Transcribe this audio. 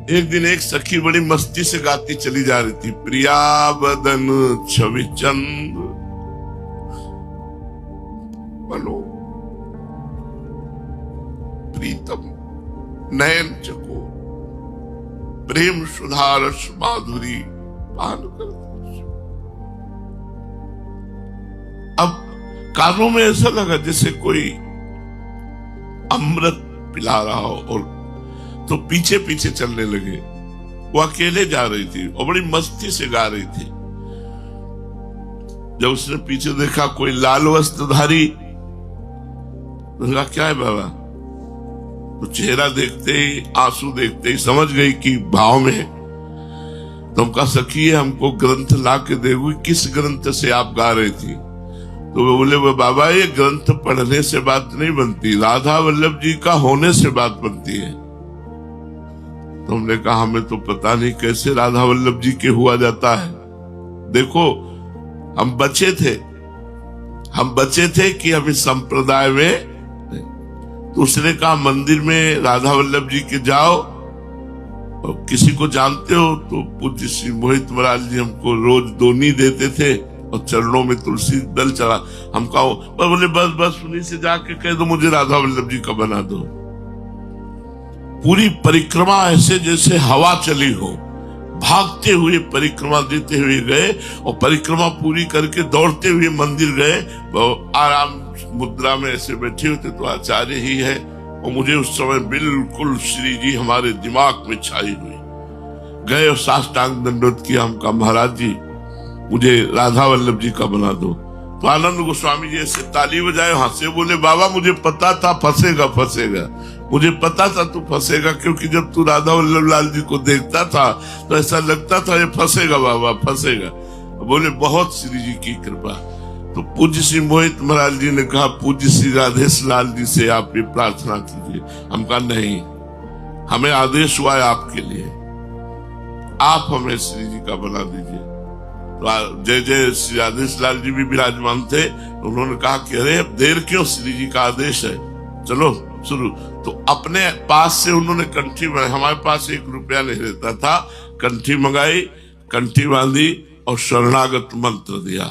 एक दिन एक सखी बड़ी मस्ती से गाती चली जा रही थी, प्रिया बदन छवि चंद मनो प्रीतम नयन चको प्रेम सुधारस माधुरी पान कर। अब कानों में ऐसा लगा जैसे कोई अमृत पिला रहा हो, और तो पीछे पीछे चलने लगे। वो अकेले जा रही थी और बड़ी मस्ती से गा रही थी। जब उसने पीछे देखा कोई लाल वस्त्रधारी, उसने कहा क्या है बाबा? तो चेहरा देखते ही, आंसू देखते ही समझ गई कि भाव में है। तो हम कहा सखी हमको ग्रंथ ला के देगी, किस ग्रंथ से आप गा रही थी? तो वो बोले वो बाबा ये ग्रंथ पढ़ने से बात नहीं बनती, राधा वल्लभ जी का होने से बात बनती है। तो हमने कहा हमें तो पता नहीं कैसे राधा वल्लभ जी के हुआ जाता है। देखो हम बचे थे कि हम इस संप्रदाय में। तो उसने कहा मंदिर में राधा वल्लभ जी के जाओ, और किसी को जानते हो? तो पूज्य श्री मोहित महाराज जी हमको रोज दोनी देते थे और चरणों में तुलसी दल चढ़ा। हम कहा बोले बस उन्हीं से जाके कह दो मुझे राधा वल्लभ जी का बना दो। पूरी परिक्रमा ऐसे जैसे हवा चली हो, भागते हुए परिक्रमा देते हुए गए, और परिक्रमा पूरी करके दौड़ते हुए मंदिर गए। आराम मुद्रा में ऐसे बैठे होते तो आचार्य ही है, और मुझे उस समय बिल्कुल श्री जी हमारे दिमाग में छाई हुई। गए और साष्टांग दंडवत किया। हम कहा महाराज जी मुझे राधा वल्लभ जी का बना दो। तो आनंद गोस्वामी जी ऐसे ताली बजाए, हंसे, बोले बाबा मुझे पता था फंसेगा, मुझे पता था तू फंसेगा, क्योंकि जब तू राधा वल्लभ लाल जी को देखता था तो ऐसा लगता था ये फंसेगा बाबा फंसेगा। बोले बहुत श्री जी की कृपा। तो पूज्य श्री मोहित महाराज जी ने कहा पूज्य श्री राधेश लाल जी से आप ये प्रार्थना कीजिए। हम कहा नहीं, हमें आदेश हुआ है आपके लिए, आप हमें श्री जी का बना दीजिए। तो जय जय श्री राधेश लाल जी भी विराजमान थे। उन्होंने कहा कि अरे अब देर क्यों, श्री जी का आदेश है, चलो शुरू। तो अपने पास से उन्होंने कंठी मंगाई, हमारे पास 1 रुपया नहीं रहता था, कंठी मंगाई, कंठी बांधी और शरणागत मंत्र दिया।